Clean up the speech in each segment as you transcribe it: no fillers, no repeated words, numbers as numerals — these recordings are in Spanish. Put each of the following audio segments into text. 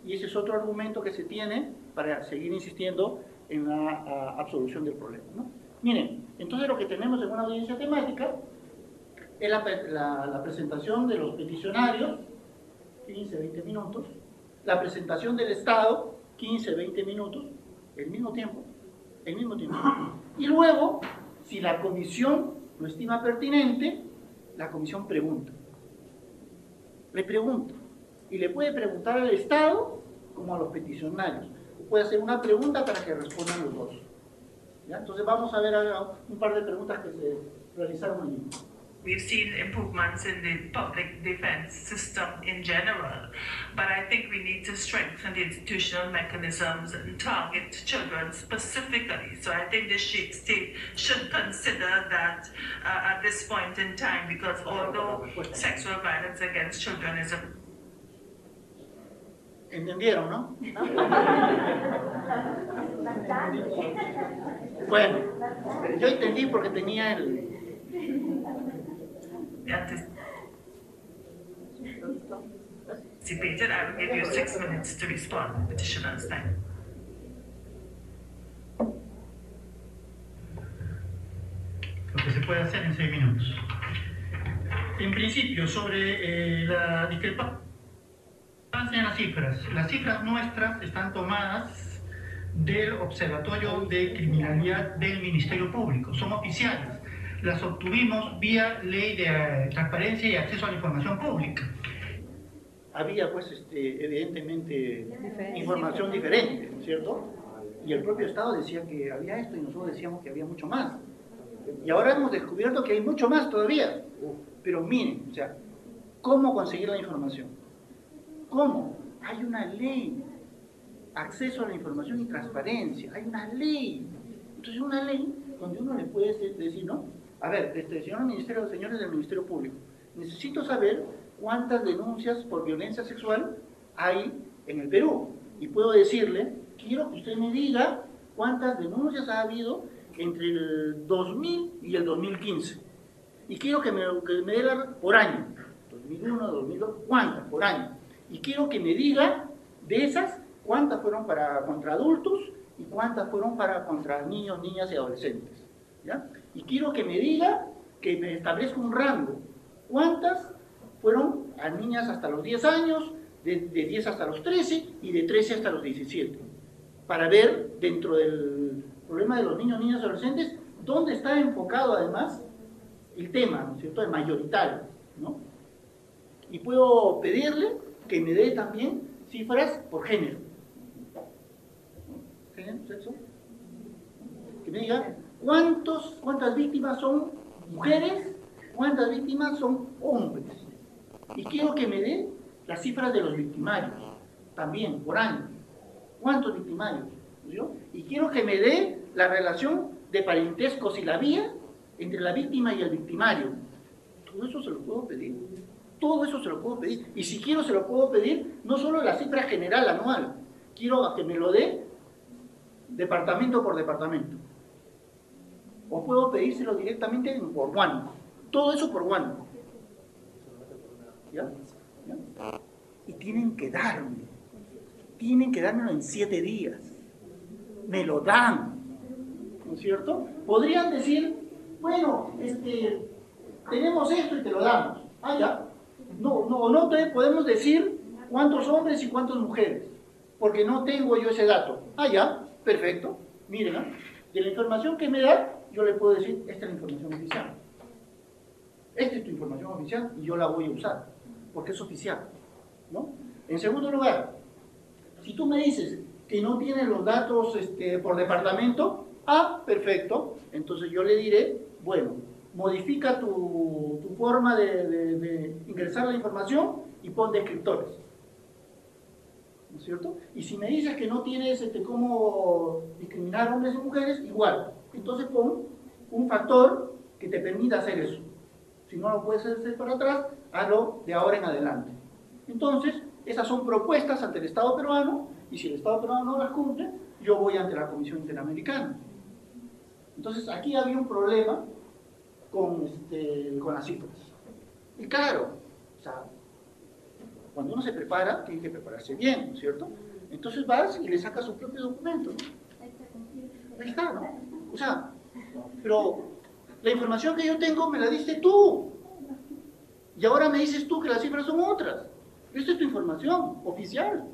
Y ese es otro argumento que se tiene para seguir insistiendo en la absolución del problema, ¿no? Miren, entonces lo que tenemos en una audiencia temática es la presentación de los peticionarios, 15-20 minutos, la presentación del Estado, 15-20 minutos, el mismo tiempo, y luego, si la comisión lo estima pertinente, la comisión pregunta. Le pregunta. Y le puede preguntar al Estado como a los peticionarios. Puede hacer una pregunta para que respondan los dos. ¿Ya? Entonces vamos a ver un par de preguntas que se realizaron allí. We've seen improvements in the public defense system in general, but I think we need to strengthen the institutional mechanisms and target children specifically. So I think the state should consider that at this point in time, because although sexual violence against children is a... ¿Entendieron, no? Bueno, yo entendí porque tenía el... Anticipated, I will give you 6 minutes to respond, petitioner's time. Lo que se puede hacer en 6 minutos. En principio, sobre la discrepancia en las cifras nuestras están tomadas del Observatorio de Criminalidad del Ministerio Público, son oficiales. Las obtuvimos vía Ley de Transparencia y Acceso a la Información Pública. Había, pues, evidentemente, información diferente, ¿no es cierto? Y el propio Estado decía que había esto y nosotros decíamos que había mucho más. Y ahora hemos descubierto que hay mucho más todavía. Pero miren, o sea, ¿cómo conseguir la información? ¿Cómo? Hay una ley. Acceso a la información y transparencia. Hay una ley. Entonces, una ley donde uno le puede decir, ¿no? A ver, señores del Ministerio Público, necesito saber cuántas denuncias por violencia sexual hay en el Perú. Y puedo decirle, quiero que usted me diga cuántas denuncias ha habido entre el 2000 y el 2015. Y quiero que me dé por año. 2001, 2002, ¿cuántas por año? Y quiero que me diga de esas, cuántas fueron contra adultos y cuántas fueron contra niños, niñas y adolescentes. ¿Ya? Y quiero que me diga, que me establezca un rango. ¿Cuántas fueron a niñas hasta los 10 años, de 10 hasta los 13 y de 13 hasta los 17? Para ver, dentro del problema de los niños, niñas y adolescentes, dónde está enfocado además el tema, ¿no es cierto?, el mayoritario, ¿no? Y puedo pedirle que me dé también cifras por género. ¿Género? ¿Sexo? Que me diga cuántas víctimas son mujeres, cuántas víctimas son hombres. Y quiero que me dé las cifras de los victimarios, también, por año. ¿Cuántos victimarios? ¿No? Y quiero que me dé la relación de parentesco, si la había, entre la víctima y el victimario. Todo eso se lo puedo pedir. Todo eso se lo puedo pedir. Y si quiero, se lo puedo pedir no solo la cifra general anual. Quiero que me lo dé departamento por departamento. O puedo pedírselo directamente por one. Todo eso por one. ¿Ya? ¿Ya? Y tienen que dármelo en 7 días. Me lo dan. ¿No es cierto? Podrían decir, bueno, tenemos esto y te lo damos. Ah, ya. No te podemos decir cuántos hombres y cuántas mujeres, porque no tengo yo ese dato. Ah, ya, perfecto. Miren, ¿eh? De la información que me da, yo le puedo decir, esta es la información oficial. Esta es tu información oficial y yo la voy a usar, porque es oficial, ¿no? En segundo lugar, si tú me dices que no tienes los datos por departamento, ah, perfecto, entonces yo le diré, bueno, modifica tu forma de ingresar la información y pon descriptores. ¿No es cierto? Y si me dices que no tienes cómo discriminar hombres y mujeres, igual. Entonces pon un factor que te permita hacer eso. Si no lo puedes hacer para atrás, hazlo de ahora en adelante. Entonces, esas son propuestas ante el Estado peruano, y si el Estado peruano no las cumple, yo voy ante la Comisión Interamericana. Entonces, aquí había un problema con las cifras. Y claro, o sea, cuando uno se prepara, tiene que prepararse bien, ¿no es cierto? Entonces vas y le sacas su propio documento, ¿no? Ahí está, ¿no? O sea, pero la información que yo tengo me la diste tú. Y ahora me dices tú que las cifras son otras. Esta es tu información oficial.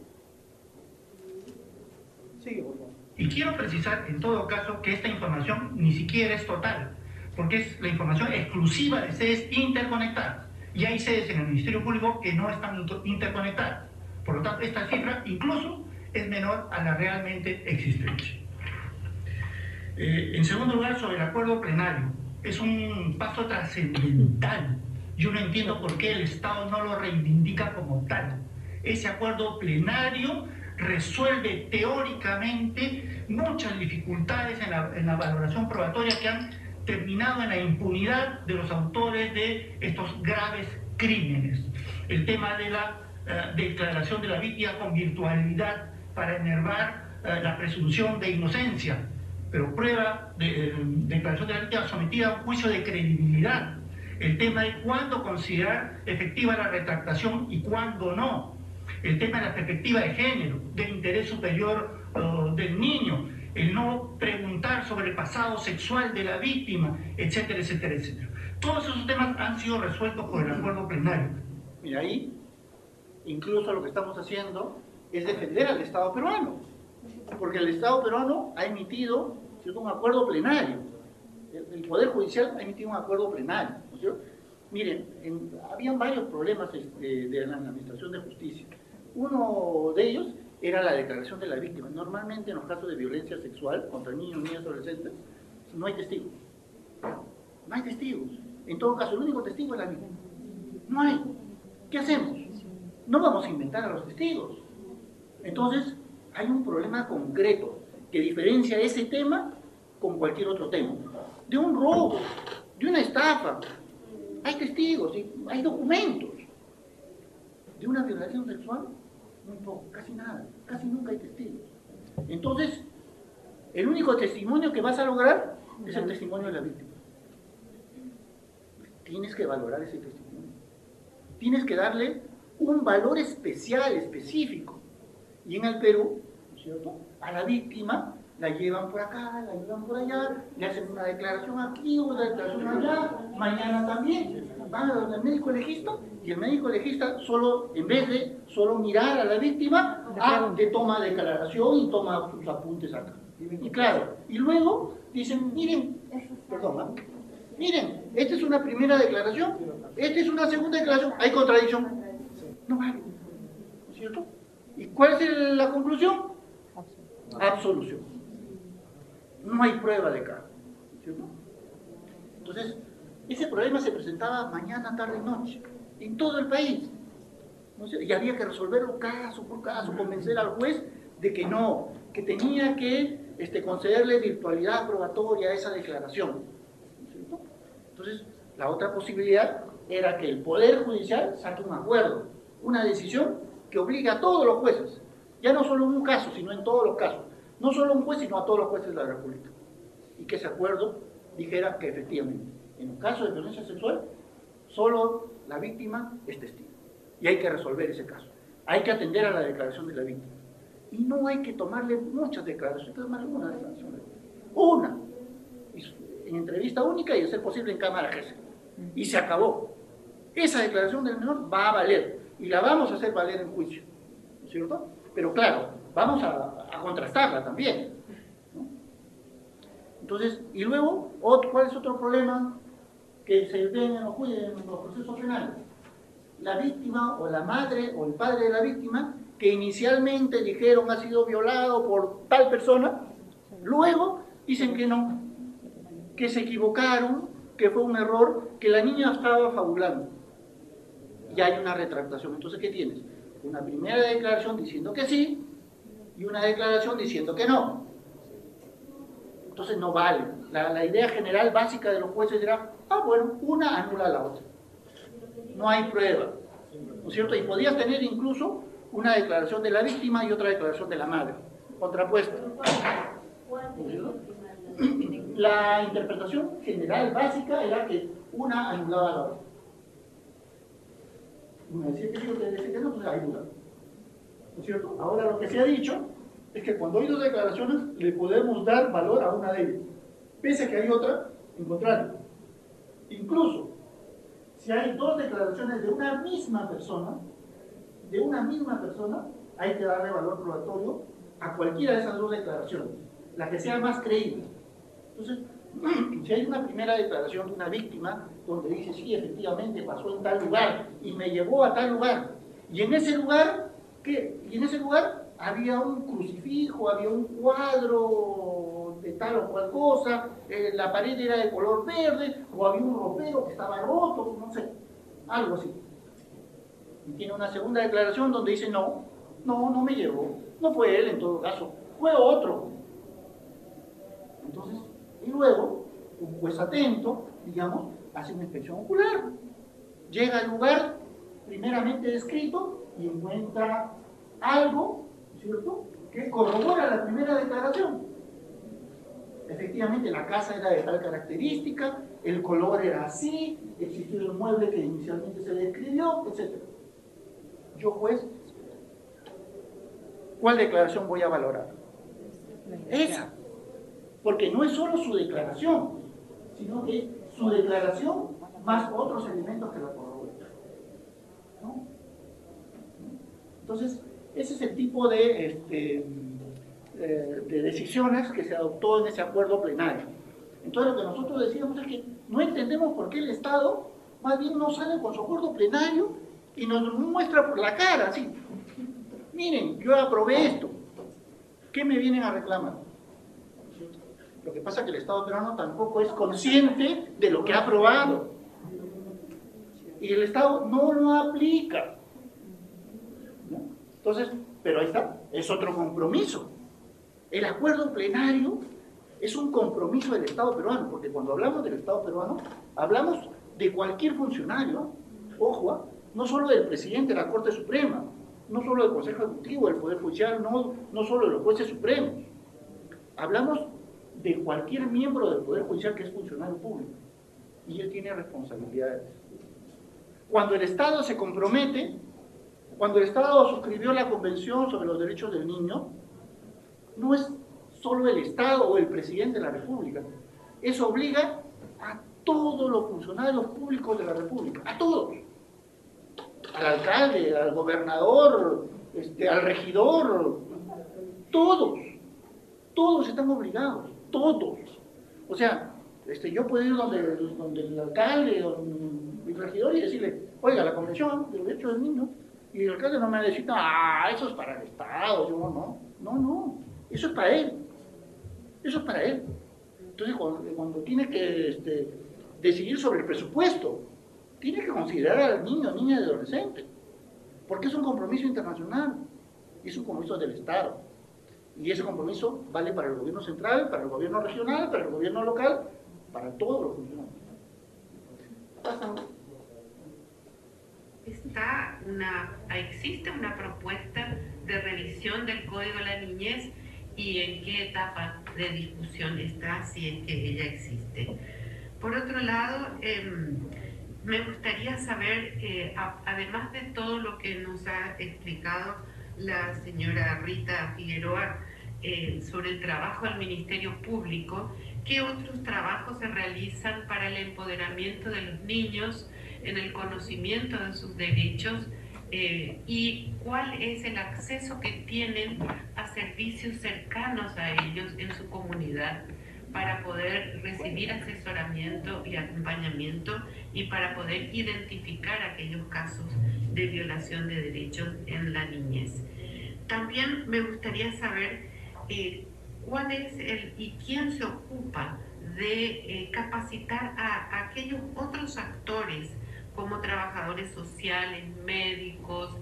Sigue, por favor. Y quiero precisar en todo caso que esta información ni siquiera es total, porque es la información exclusiva de sedes interconectadas. Y hay sedes en el Ministerio Público que no están interconectadas. Por lo tanto, esta cifra incluso es menor a la realmente existente. En segundo lugar, sobre el acuerdo plenario. Es un paso trascendental. Yo no entiendo por qué el Estado no lo reivindica como tal. Ese acuerdo plenario resuelve teóricamente muchas dificultades en la valoración probatoria que han terminado en la impunidad de los autores de estos graves crímenes. El tema de la declaración de la víctima con virtualidad para enervar la presunción de inocencia, pero prueba de declaración de la víctima sometida a un juicio de credibilidad. El tema de cuándo considerar efectiva la retractación y cuándo no. El tema de la perspectiva de género, del interés superior del niño, el no preguntar sobre el pasado sexual de la víctima, etcétera, etcétera, etcétera. Todos esos temas han sido resueltos por el acuerdo plenario. Mira, ahí incluso lo que estamos haciendo es defender al Estado peruano, porque el Estado peruano ha emitido, ¿cierto?, un acuerdo plenario. El Poder Judicial ha emitido un acuerdo plenario, ¿no es cierto? Miren, habían varios problemas de la Administración de Justicia. Uno de ellos era la declaración de la víctima. Normalmente en los casos de violencia sexual contra niños, niñas, adolescentes, no hay testigos. No hay testigos. En todo caso, el único testigo es la víctima. No hay. ¿Qué hacemos? No vamos a inventar a los testigos. Entonces, hay un problema concreto que diferencia ese tema con cualquier otro tema. De un robo, de una estafa, hay testigos, hay documentos. De una violación sexual, muy poco, casi nada, casi nunca hay testigos. Entonces, el único testimonio que vas a lograr es el testimonio de la víctima. Tienes que valorar ese testimonio. Tienes que darle un valor especial, específico. Y en el Perú, ¿no es cierto?, a la víctima la llevan por acá, la llevan por allá, le hacen una declaración aquí, una declaración allá, mañana también. Van a donde el médico legista, y el médico legista, solo, en vez de solo mirar a la víctima, te toma declaración y toma sus apuntes acá. Y claro, y luego dicen, miren, perdón, miren, esta es una primera declaración, esta es una segunda declaración, hay contradicción. No vale, ¿no es cierto? ¿Y cuál es la conclusión? Absolución. No hay prueba de cargo, ¿cierto? Entonces, ese problema se presentaba mañana, tarde y noche, en todo el país. ¿No? Y había que resolverlo caso por caso, convencer al juez de que no, que tenía que concederle virtualidad probatoria a esa declaración, ¿cierto? Entonces, la otra posibilidad era que el Poder Judicial saque un acuerdo, una decisión que obligue a todos los jueces, ya no solo en un caso, sino en todos los casos, no solo a un juez, sino a todos los jueces de la República, y que ese acuerdo dijera que efectivamente, en un caso de violencia sexual, solo la víctima es testigo, y hay que resolver ese caso, hay que atender a la declaración de la víctima, y no hay que tomarle muchas declaraciones, hay que tomarle una declaración, una, en entrevista única y de ser posible en cámara jefe, y se acabó. Esa declaración del menor va a valer, y la vamos a hacer valer en juicio, ¿no es cierto? Pero claro, vamos a contrastarla también, ¿no? Entonces, y luego, ¿cuál es otro problema que se ve en los procesos penales? La víctima, o la madre, o el padre de la víctima, que inicialmente dijeron ha sido violado por tal persona, luego dicen que no, que se equivocaron, que fue un error, que la niña estaba fabulando. Y hay una retractación. Entonces, ¿qué tienes? Una primera declaración diciendo que sí y una declaración diciendo que no. Entonces no vale. La idea general básica de los jueces era, bueno, una anula a la otra. No hay prueba, ¿no es cierto? Y podías tener incluso una declaración de la víctima y otra declaración de la madre, contrapuesta. ¿No es cierto? La interpretación general básica era que una anulaba a la otra. Uno decía que sí, otro decía que no, entonces hay duda. ¿No es cierto? Ahora lo que se ha dicho es que cuando hay dos declaraciones le podemos dar valor a una de ellas, pese a que hay otra en contrario. Incluso, si hay dos declaraciones de una misma persona, hay que darle valor probatorio a cualquiera de esas dos declaraciones, la que sea más creíble. Entonces, si hay una primera declaración de una víctima donde dice, sí, efectivamente pasó en tal lugar y me llevó a tal lugar, y en ese lugar, ¿qué? Y en ese lugar había un crucifijo, había un cuadro de tal o cual cosa, la pared era de color verde, o había un ropero que estaba roto, no sé, algo así. Y tiene una segunda declaración donde dice, no me llevó, no fue él en todo caso, fue otro. Entonces, y luego, un juez atento, digamos, hace una inspección ocular, llega al lugar primeramente descrito y encuentra algo, ¿cierto?, que corrobora la primera declaración. Efectivamente, la casa era de tal característica, el color era así, existió el mueble que inicialmente se describió, etc. Yo, juez, ¿cuál declaración voy a valorar? Esa. Porque no es solo su declaración, sino que su declaración más otros elementos que la corroboran, ¿no? Entonces, ese es el tipo de decisiones que se adoptó en ese acuerdo plenario. Entonces, lo que nosotros decíamos es que no entendemos por qué el Estado más bien no sale con su acuerdo plenario y nos muestra por la cara, así. Miren, yo aprobé esto. ¿Qué me vienen a reclamar? Lo que pasa es que el Estado peruano tampoco es consciente de lo que ha aprobado. Y el Estado no lo aplica, ¿no? Entonces, pero ahí está, es otro compromiso. El acuerdo plenario es un compromiso del Estado peruano, porque cuando hablamos del Estado peruano, hablamos de cualquier funcionario, ojo, no solo del presidente de la Corte Suprema, no solo del Consejo Ejecutivo, del Poder Judicial, no solo de los jueces supremos. Hablamos de cualquier miembro del Poder Judicial que es funcionario público, y él tiene responsabilidades. Cuando el Estado se compromete, cuando el Estado suscribió la Convención sobre los Derechos del Niño, no es solo el Estado o el Presidente de la República, eso obliga a todos los funcionarios públicos de la República, a todos, al alcalde, al gobernador, al regidor, todos están obligados, todos. O sea, yo puedo ir donde el alcalde, donde el regidor y decirle, oiga, la Convención de los Derechos del Niño, y el alcalde no me va a decir, eso es para el Estado, yo no, eso es para él, Entonces, cuando tiene que decidir sobre el presupuesto, tiene que considerar al niño, niña y adolescente, porque es un compromiso internacional, y es un compromiso del Estado. Y ese compromiso vale para el gobierno central, para el gobierno regional, para el gobierno local, para todos los funcionarios. ¿Existe una propuesta de revisión del Código de la Niñez y en qué etapa de discusión está, si es que ella existe? Por otro lado, me gustaría saber, además de todo lo que nos ha explicado la señora Rita Figueroa sobre el trabajo del Ministerio Público, ¿qué otros trabajos se realizan para el empoderamiento de los niños en el conocimiento de sus derechos y cuál es el acceso que tienen a servicios cercanos a ellos en su comunidad para poder recibir asesoramiento y acompañamiento y para poder identificar aquellos casos de violación de derechos en la niñez? También me gustaría saber cuál es y quién se ocupa de capacitar a aquellos otros actores como trabajadores sociales, médicos,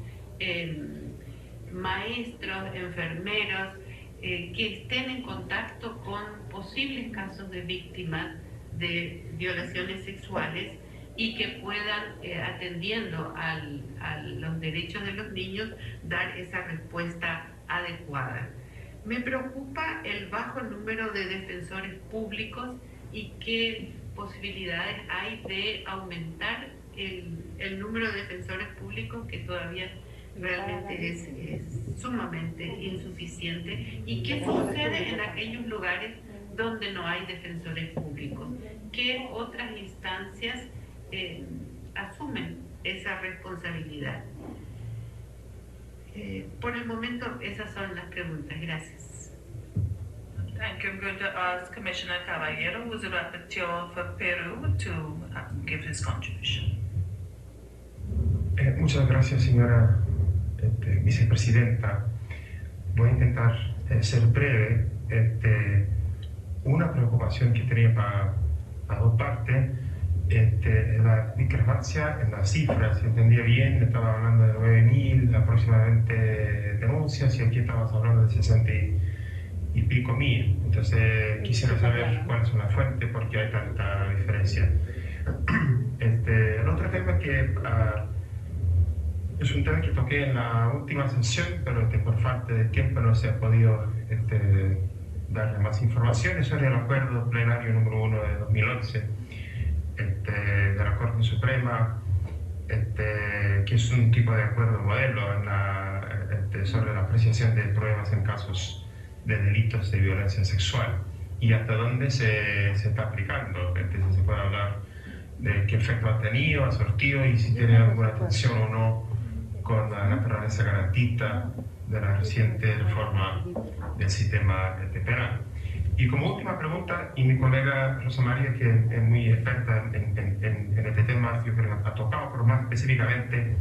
maestros, enfermeros, que estén en contacto con posibles casos de víctimas de violaciones sexuales y que puedan, atendiendo a los derechos de los niños, dar esa respuesta adecuada. Me preocupa el bajo número de defensores públicos y qué posibilidades hay de aumentar el número de defensores públicos, que todavía realmente es sumamente insuficiente. ¿Y qué sucede en aquellos lugares donde no hay defensores públicos? ¿Qué otras instancias asumen esa responsabilidad? Por el momento, esas son las preguntas. Gracias. Thank you. I'm going to ask Commissioner Caballero, who is the rapporteur for Peru, to give his contribution. Muchas gracias, señora vicepresidenta. Voy a intentar ser breve. Una preocupación que tenía para dos partes, la discrepancia en las cifras. Si entendía bien, estaba hablando de 9.000 aproximadamente denuncias y aquí estamos hablando de 60 y pico mil. Entonces quisiera saber cuáles son las fuentes, por qué hay tanta diferencia. El otro tema que es un tema que toqué en la última sesión, pero por falta de tiempo no se ha podido darle más información, sobre el acuerdo plenario número 1 de 2011 de la Corte Suprema, que es un tipo de acuerdo modelo sobre la apreciación de pruebas en casos de delitos de violencia sexual y hasta dónde se está aplicando. Si se puede hablar de qué efecto ha tenido, ha surtido y si tiene alguna atención o no con la naturaleza garantista de la reciente reforma del sistema penal. Y como última pregunta, y mi colega Rosa María, que es muy experta en este tema, yo creo que ha tocado, pero más específicamente,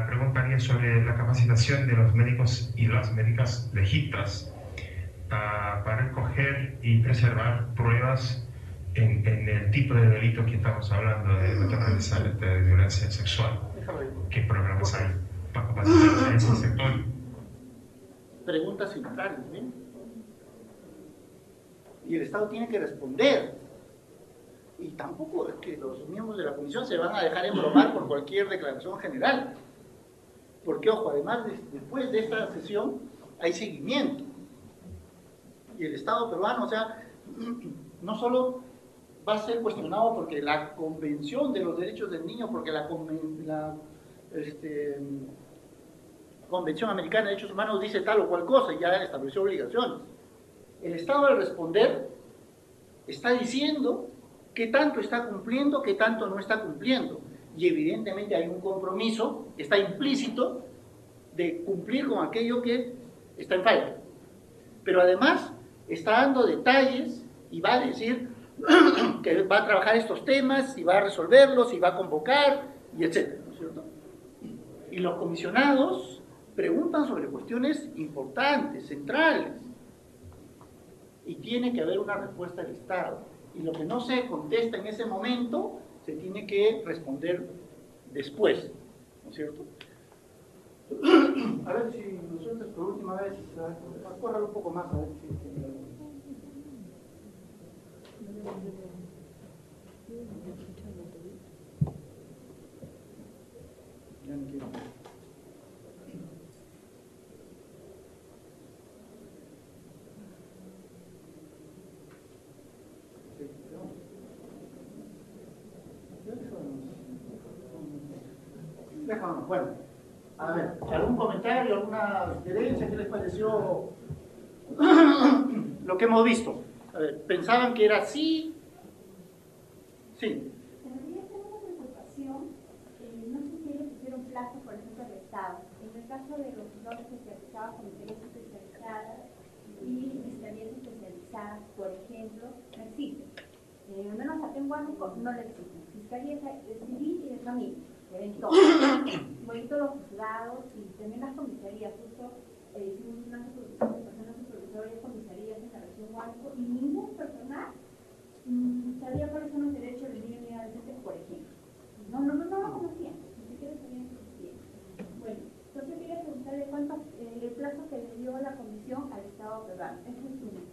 preguntaría sobre la capacitación de los médicos y las médicas legistas para recoger y preservar pruebas en el tipo de delito que estamos hablando de naturaleza de violencia sexual. ¿Qué programas hay para capacitar a ese sector? Preguntas centrales, ¿ven? Y el Estado tiene que responder. Y tampoco es que los miembros de la comisión se van a dejar embromar por cualquier declaración general. Porque, ojo, además, después de esta sesión hay seguimiento. Y el Estado peruano, o sea, no solo va a ser cuestionado porque la Convención de los Derechos del Niño, porque la Convención Americana de Derechos Humanos dice tal o cual cosa y ya estableció obligaciones. El Estado, al responder, está diciendo qué tanto está cumpliendo, qué tanto no está cumpliendo. Y evidentemente hay un compromiso, está implícito, de cumplir con aquello que está en falla. Pero además está dando detalles y va a decir que va a trabajar estos temas y va a resolverlos y va a convocar y etcétera, ¿no es cierto? Y los comisionados preguntan sobre cuestiones importantes, centrales, y tiene que haber una respuesta del Estado. Y lo que no se contesta en ese momento se tiene que responder después, ¿no es cierto? A ver si nosotros por última vez, córralo un poco más, a ver si... Ya no quiero. Bueno, a ver, ¿algún comentario, alguna sugerencia? ¿Qué les pareció lo que hemos visto? A ver, ¿pensaban que era así? Sí. Tendría que tener una preocupación, no sé si ellos pusieron plazo, por ejemplo, al Estado. En el caso de los juzgados especializados, comisarías especializadas y fiscalías especializadas, por ejemplo, no existen. Al menos acá en Huánuco no le existen. Fiscalía civil y de familia. Igualito los juzgados y también las comisarías, justo hicimos una supervisión de personas supervisoras y comisarías en la región Huánuco y ningún personal sabía cuáles son los derechos del niño y adolescente, por ejemplo. No lo conocían, ni siquiera sabían que existían. Bueno, entonces quería preguntarle cuánto el plazo que le dio la comisión al Estado peruano. Eso es uno.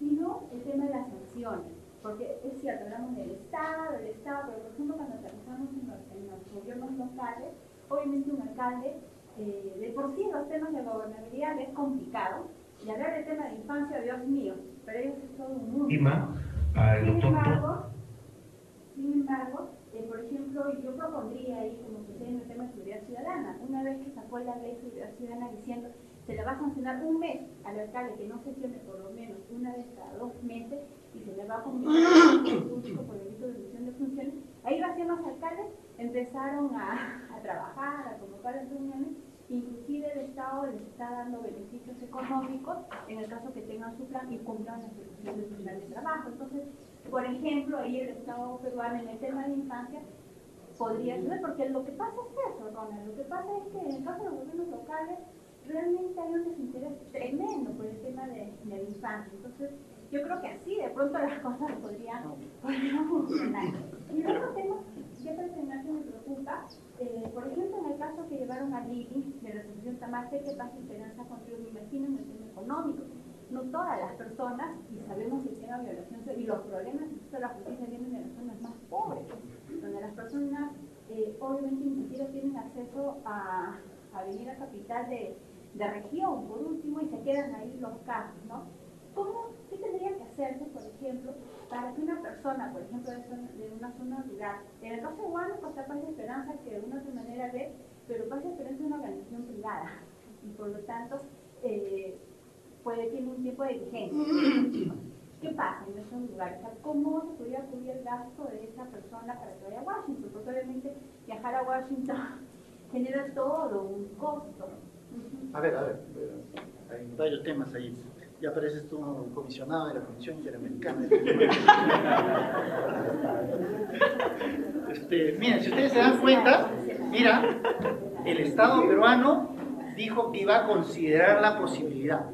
Sino el tema de las sanciones. Porque es cierto, hablamos del Estado, pero por ejemplo cuando aterrizamos en los gobiernos locales, obviamente un alcalde, de por sí los temas de gobernabilidad es complicado, y hablar del tema de infancia, Dios mío, pero ellos es todo un mundo. Sin embargo, por ejemplo, yo propongo pondría ahí como sucede en el tema de seguridad ciudadana. Una vez que sacó la ley de seguridad ciudadana diciendo se le va a sancionar un mes al alcalde que no sesione por lo menos una vez cada 2 meses y se le va a comunicar al público por el delito de omisión de funciones, ahí recién los alcaldes empezaron a trabajar, a convocar las reuniones. Inclusive el Estado les está dando beneficios económicos en el caso que tengan su plan y cumplan las exigencias del plan de trabajo. Entonces, por ejemplo, ahí el Estado peruano en el tema de infancia podría ayudar, porque lo que pasa es eso, Ronald, lo que pasa es que en el caso de los gobiernos locales realmente hay un desinterés tremendo por el tema de la infancia. Entonces, yo creo que así de pronto las cosas podrían funcionar. Y el otro tema, ya para terminar, que me preocupa, por ejemplo, en el caso que llevaron a Lili de la Asociación Tamar, que Paz y Esperanza contigo, me imagino, en el tema económico. No todas las personas, y sabemos que el tema de violación y los problemas de la justicia vienen de las zonas más pobres, donde las personas obviamente ni siquiera tienen acceso a venir a capital de región, por último, y se quedan ahí los casos, ¿no? ¿Qué tendría que hacerse, por ejemplo, para que una persona, por ejemplo, de una zona rural, en el caso de Huánuco, pues Paz y Esperanza, que de una otra manera ve, pero Paz y Esperanza es una organización privada, y por lo tanto, tiene un tiempo de vigencia. ¿Qué pasa en esos lugares? O sea, ¿cómo se podría cubrir el gasto de esa persona para que vaya a Washington? Porque obviamente viajar a Washington genera todo un costo. A ver, hay varios temas ahí. Ya pareces tú un comisionado de la Comisión Interamericana. Miren, si ustedes se dan cuenta, mira, el Estado peruano dijo que iba a considerar la posibilidad.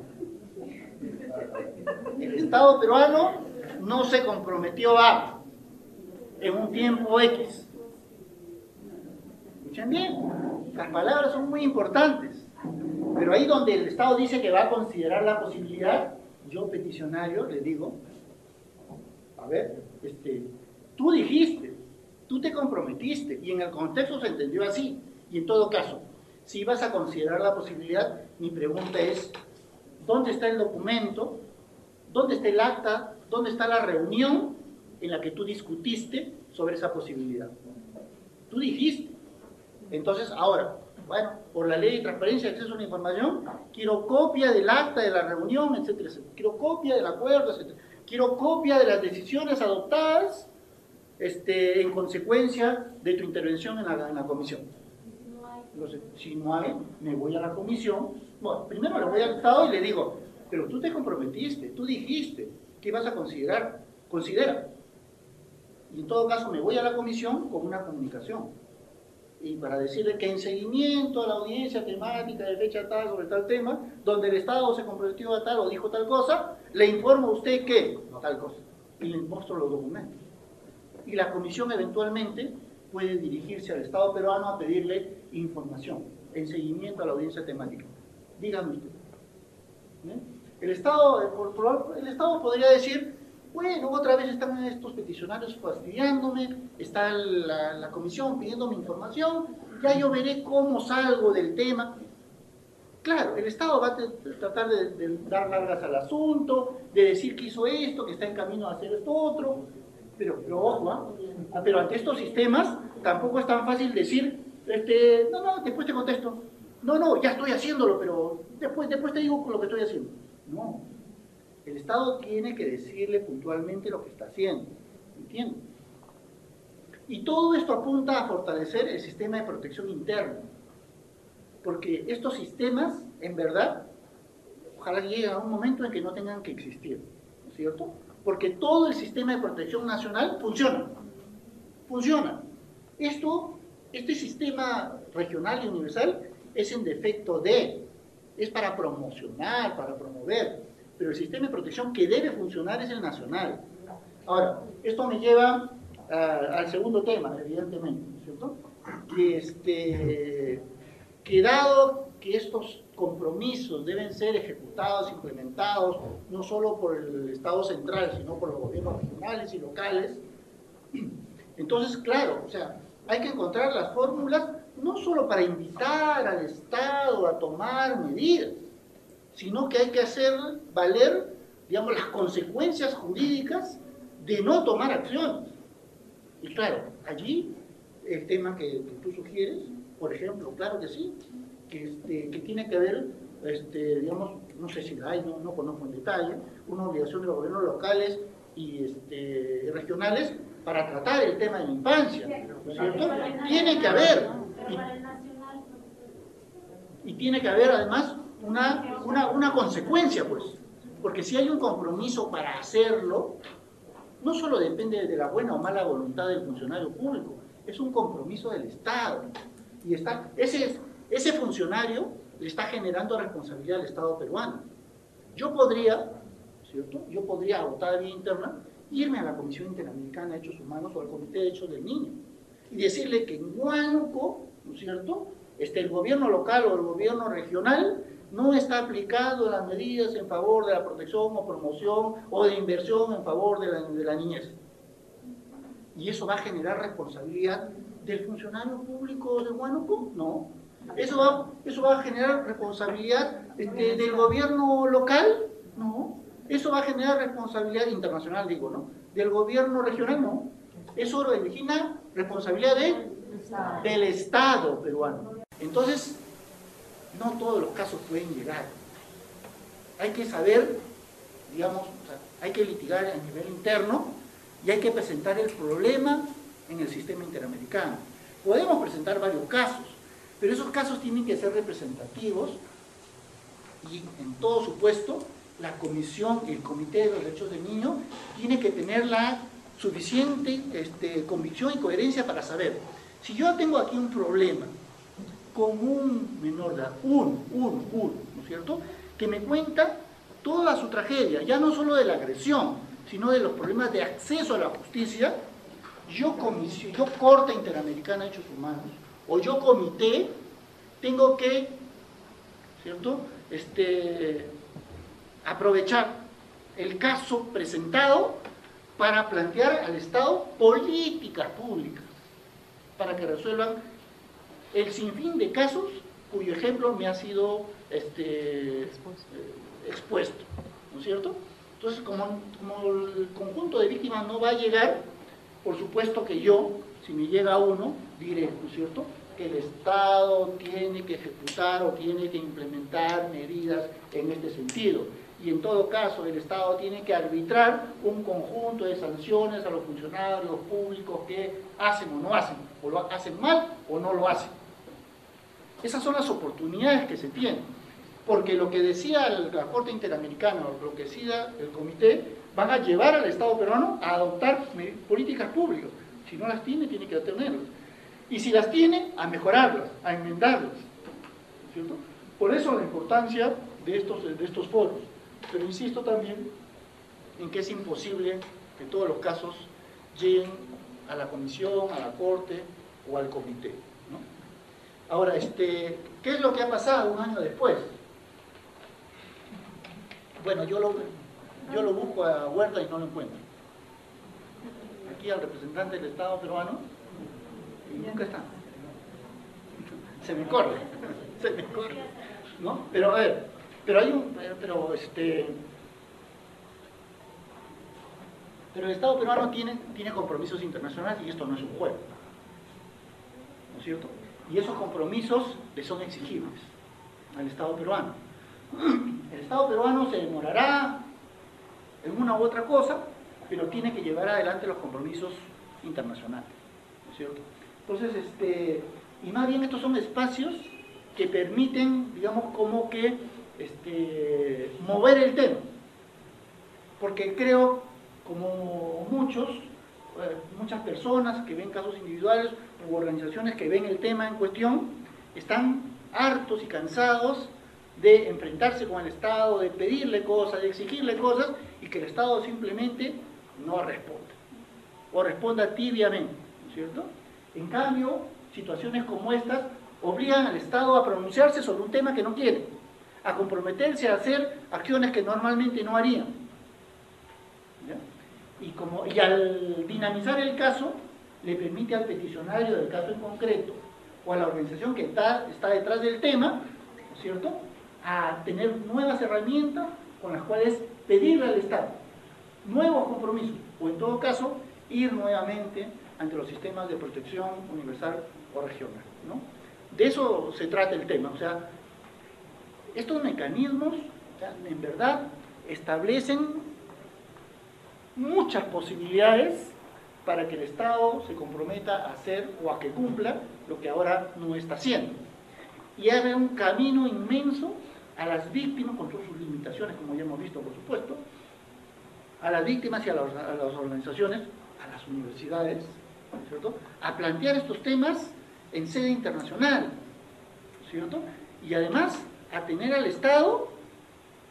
El Estado peruano no se comprometió a en un tiempo X. Escuchen bien, las palabras son muy importantes. Pero ahí donde el Estado dice que va a considerar la posibilidad, yo peticionario le digo, a ver, tú dijiste, tú te comprometiste, y en el contexto se entendió así, y en todo caso, si vas a considerar la posibilidad, mi pregunta es, ¿dónde está el documento? ¿Dónde está el acta? ¿Dónde está la reunión en la que tú discutiste sobre esa posibilidad? Tú dijiste. Entonces, ahora, bueno, por la ley de transparencia y acceso a la información, quiero copia del acta de la reunión, etcétera, etcétera. Quiero copia del acuerdo, etcétera. Quiero copia de las decisiones adoptadas en consecuencia de tu intervención en la comisión. Entonces, si no hay, me voy a la comisión. Bueno, primero le voy al Estado y le digo, pero tú te comprometiste, tú dijiste que ibas a considerar, considera. Y en todo caso me voy a la comisión con una comunicación. Y para decirle que en seguimiento a la audiencia temática de fecha tal sobre tal tema, donde el Estado se comprometió a tal o dijo tal cosa, le informo a usted que tal cosa. Y le muestro los documentos. Y la comisión eventualmente puede dirigirse al Estado peruano a pedirle información en seguimiento a la audiencia temática. Dígame usted. El Estado podría decir, bueno, otra vez están estos peticionarios fastidiándome, está la comisión pidiéndome información, ya yo veré cómo salgo del tema. Claro, el Estado va a tratar de dar largas al asunto, de decir que hizo esto, que está en camino a hacer esto otro, pero ojo, pero ante estos sistemas tampoco es tan fácil decir, no, después te contesto, no, ya estoy haciéndolo, pero después te digo lo que estoy haciendo. No. El Estado tiene que decirle puntualmente lo que está haciendo, ¿entiendes? Y todo esto apunta a fortalecer el sistema de protección interna, porque estos sistemas, en verdad, ojalá lleguen a un momento en que no tengan que existir, ¿no es cierto? Porque todo el sistema de protección nacional funciona. Este sistema regional y universal es en defecto es para promocionar, para promover, pero el sistema de protección que debe funcionar es el nacional. Ahora, esto me lleva al segundo tema, evidentemente, ¿no es cierto? Que dado que estos compromisos deben ser ejecutados, implementados, no solo por el Estado central, sino por los gobiernos regionales y locales, entonces, claro, o sea, hay que encontrar las fórmulas no solo para invitar al Estado a tomar medidas, sino que hay que hacer valer, digamos, las consecuencias jurídicas de no tomar acciones. Y claro, allí el tema que tú sugieres, por ejemplo, claro que sí, que tiene que ver, digamos, no sé si la hay, no conozco en detalle, una obligación de los gobiernos locales y regionales para tratar el tema de la infancia, ¿no es cierto? Tiene que haber, y tiene que haber además una consecuencia, pues, porque si hay un compromiso para hacerlo, no solo depende de la buena o mala voluntad del funcionario público, es un compromiso del Estado. Y ese funcionario le está generando responsabilidad al Estado peruano. Yo podría, ¿cierto? Yo podría, agotada vía interna, irme a la Comisión Interamericana de Derechos Humanos o al Comité de Derechos del Niño y decirle que en Huánuco, ¿no es cierto?, el gobierno local o el gobierno regional no está aplicando las medidas en favor de la protección o promoción o de inversión en favor de la niñez. ¿Y eso va a generar responsabilidad del funcionario público de Huánuco? No. ¿Eso va a generar responsabilidad del gobierno local? No. ¿Eso va a generar responsabilidad internacional, digo, no? ¿Del gobierno regional? No. Eso origina responsabilidad del Estado peruano. Entonces, no todos los casos pueden llegar. Hay que saber, digamos, o sea, hay que litigar a nivel interno y hay que presentar el problema en el sistema interamericano. Podemos presentar varios casos, pero esos casos tienen que ser representativos y, en todo supuesto, la comisión, el Comité de los Derechos del Niño, tiene que tener la suficiente convicción y coherencia para saber. Si yo tengo aquí un problema con un menor de edad, ¿no es cierto?, que me cuenta toda su tragedia, ya no solo de la agresión, sino de los problemas de acceso a la justicia, yo Corte Interamericana de Derechos Humanos, o yo comité, tengo que, ¿cierto?, aprovechar el caso presentado para plantear al Estado políticas públicas para que resuelvan el sinfín de casos cuyo ejemplo me ha sido expuesto, ¿no es cierto? Entonces, como el conjunto de víctimas no va a llegar, por supuesto que yo, si me llega uno, diré, ¿no es cierto?, que el Estado tiene que ejecutar o tiene que implementar medidas en este sentido. Y en todo caso, el Estado tiene que arbitrar un conjunto de sanciones a los funcionarios públicos que hacen o no hacen, o lo hacen mal o no lo hacen. Esas son las oportunidades que se tienen, porque lo que decía la Corte Interamericana o lo que decida el comité van a llevar al Estado peruano a adoptar políticas públicas. Si no las tiene, tiene que tenerlas. Y si las tiene, a mejorarlas, a enmendarlas, ¿cierto? Por eso la importancia de estos foros. Pero insisto también en que es imposible que todos los casos lleguen a la comisión, a la corte o al comité, ¿no? Ahora, ¿qué es lo que ha pasado un año después? Bueno, yo lo busco a Huerta y no lo encuentro. Aquí al representante del Estado peruano y nunca está. Se me corre, ¿no? Pero a ver, pero el Estado peruano tiene compromisos internacionales y esto no es un juego, ¿no es cierto? Y esos compromisos le son exigibles al Estado peruano. El Estado peruano se demorará en una u otra cosa, pero tiene que llevar adelante los compromisos internacionales, ¿no es cierto? Entonces, y más bien estos son espacios que permiten, digamos, como que mover el tema, porque creo, como muchas personas que ven casos individuales u organizaciones que ven el tema en cuestión, están hartos y cansados de enfrentarse con el Estado, de pedirle cosas, de exigirle cosas, y que el Estado simplemente no responda, o responda tibiamente, ¿no es cierto? En cambio, situaciones como estas obligan al Estado a pronunciarse sobre un tema que no quiere, a comprometerse a hacer acciones que normalmente no harían. ¿Ya? Y al dinamizar el caso, le permite al peticionario del caso en concreto, o a la organización que está detrás del tema, ¿no es cierto?, a tener nuevas herramientas con las cuales pedirle al Estado nuevos compromisos, o en todo caso, ir nuevamente ante los sistemas de protección universal o regional, ¿no? De eso se trata el tema, o sea, estos mecanismos, o sea, en verdad, establecen muchas posibilidades para que el Estado se comprometa a hacer o a que cumpla lo que ahora no está haciendo. Y abre un camino inmenso a las víctimas, con todas sus limitaciones, como ya hemos visto, por supuesto, a las víctimas y a las organizaciones, a las universidades, ¿cierto?, a plantear estos temas en sede internacional, ¿cierto? Y además a tener al Estado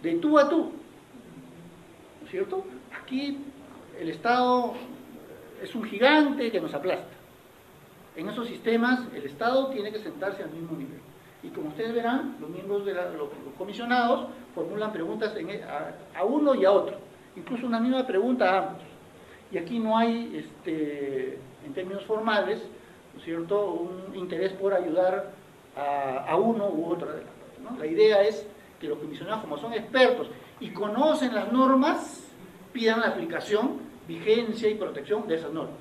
de tú a tú, ¿cierto? Aquí el Estado es un gigante que nos aplasta. En esos sistemas el Estado tiene que sentarse al mismo nivel. Y como ustedes verán, los miembros de los comisionados formulan preguntas a uno y a otro, incluso una misma pregunta a ambos. Y aquí no hay, en términos formales, ¿no es cierto?, un interés por ayudar a uno u otro de la parte, ¿no? La idea es que los comisionados, como son expertos y conocen las normas, pidan la aplicación, vigencia y protección de esas normas,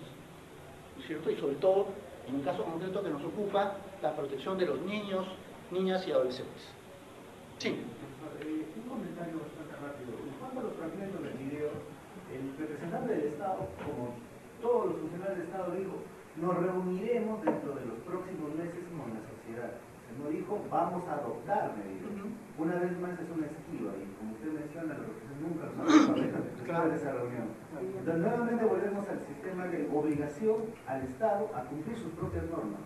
¿no es cierto? Y sobre todo, en un caso concreto que nos ocupa, la protección de los niños, niñas y adolescentes. Sí. Un comentario bastante rápido. Cuando los fragmentos del video, el representante del Estado, como todos los funcionarios del Estado, dijo: nos reuniremos dentro de los próximos meses con la sociedad. No dijo: vamos a adoptar medidas. Una vez más es una esquiva, y como usted menciona, nunca nos después de esa reunión. Entonces, nuevamente volvemos al sistema de obligación al Estado a cumplir sus propias normas.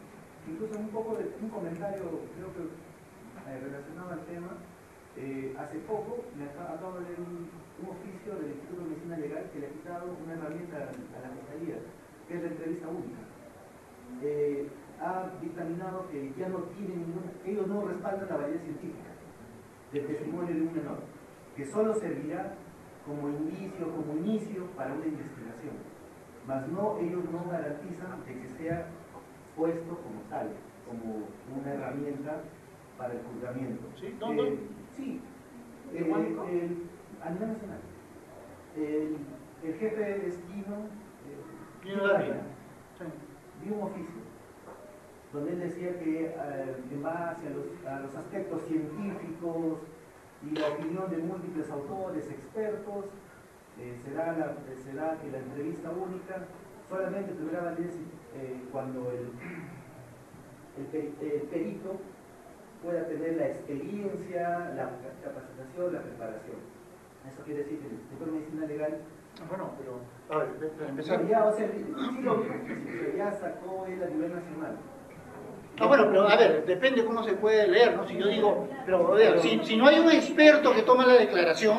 Incluso un comentario, creo que relacionado al tema, hace poco me acabo de leer un oficio del Instituto de Medicina Legal que le ha quitado una herramienta a la Fiscalía, que es la entrevista única. Ha dictaminado que ya no tienen ellos no respaldan la validez científica del testimonio de un menor, que solo servirá como indicio, como inicio para una investigación, mas ellos no garantizan de que sea puesto como tal, como una herramienta para el juzgamiento. ¿Sí? ¿Dónde? Sí, a nivel nacional. El jefe es Guino Dávila. Dio un oficio donde él decía que en base a los aspectos científicos y la opinión de múltiples autores, expertos, será que la entrevista única solamente tendrá validez cuando el perito pueda tener la experiencia, la capacitación, la preparación. Eso quiere decir que el Instituto de Medicina Legal, bueno, pero a ver, para empezar. Ya sacó él a nivel nacional. Bueno, pero a ver, depende cómo se puede leer, ¿no? Si yo digo, pero a ver, si no hay un experto que toma la declaración,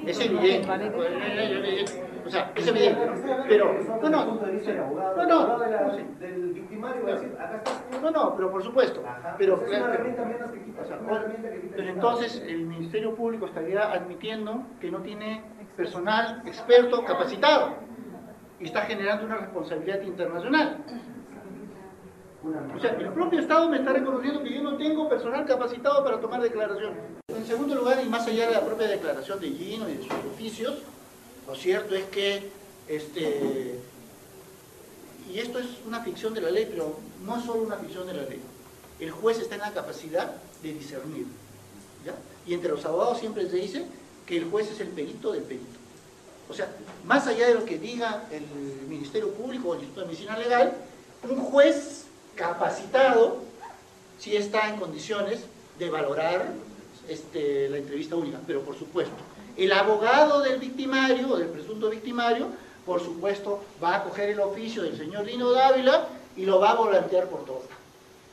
es evidente. O sea, es evidente. Pero, del victimario va a decir: acá está. No, pero por supuesto. Pero, es una herramienta menos que quita. Pero entonces el Ministerio Público estaría admitiendo que no tiene personal experto capacitado y está generando una responsabilidad internacional. O sea, el propio Estado me está reconociendo que yo no tengo personal capacitado para tomar declaraciones. En segundo lugar, y más allá de la propia declaración de Guino y de sus oficios, lo cierto es que, y esto es una ficción de la ley, pero no es solo una ficción de la ley, el juez está en la capacidad de discernir, ¿ya? Y entre los abogados siempre se dice que el juez es el perito del perito. O sea, más allá de lo que diga el Ministerio Público o el Instituto de Medicina Legal, un juez capacitado sí está en condiciones de valorar la entrevista única, pero por supuesto, el abogado del victimario o del presunto victimario, por supuesto, va a coger el oficio del señor Guino Dávila y lo va a volantear por todo.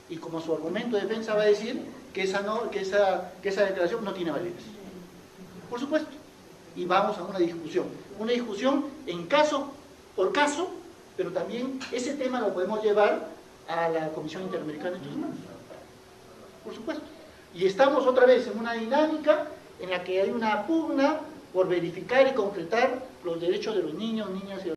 Y como su argumento de defensa va a decir que esa declaración no tiene validez. Por supuesto. Y vamos a una discusión en caso por caso, pero también ese tema lo podemos llevar a la Comisión Interamericana de Derechos Humanos. Por supuesto. Y estamos otra vez en una dinámica en la que hay una pugna por verificar y concretar los derechos de los niños, niñas y